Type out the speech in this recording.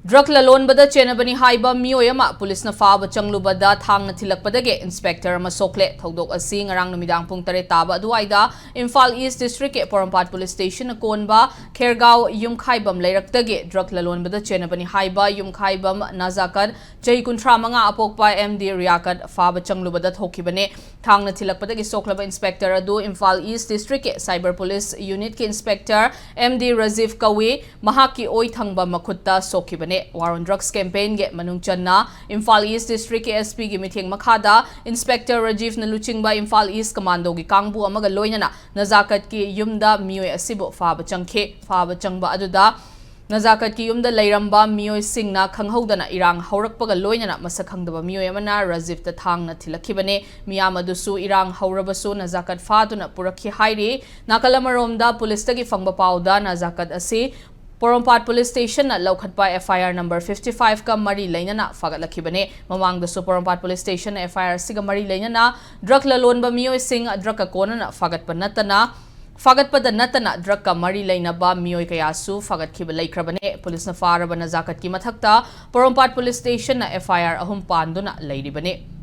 drug ललोनबदा चेनबनी हाइबा मियोयमा पुलिसना फाब चंगलुबदा थांगना थिलकपदगे inspector अमा सोखले थौदोक असि ngarang numidang pung 3 taba aduaida Imphal East District ke Porampat Police Station konba Khergaw yumkhaibam leiraktage drug ललोनबदा चेनबनी हाइबा yumkhaibam nazakat chei kunthra manga apokpa MD riakat फाब चंगलुबदा थोखिबने थांगना थिलकपदगे सोखलबा इंस्पेक्टर अदु Imphal East District ke Cyber Police Unit ke Inspector MD Rajiv Kawi mahaki oi thangba makhutta sokhibane War on Drugs campaign ge manung channa Imphal East District ke SP gi mitheng makhada Inspector Rajiv na luchingba Imphal East Commando gi kangbu amaga loinana nazakat ki yumda miyoi asibo faaba changkhe faaba changba aduda nazakat ki yumda leiramba miyoi singna khanghodana irang haurakpaga loinana masak khangdaba miyoi amana Rajiv ta thangna thilakhibane miyam adusu irang haurabasu nazakat faaduna purakhi hairi nakalamaromda police tagi fangba pauda nazakat asi Porampat Police Station na laukhatpa FIR number 55 ka mari lainana fagalakhibane mamang da Porampat Police Station na FIR siga mari lainana drug lalonba miyoi sing drug ka konana fagatpa natana drug ka mari lainaba miyoi kayasu fagatkiba laikrabane police na faraba na zakat ki mathakta Porampat Police Station na FIR ahum panduna lairibane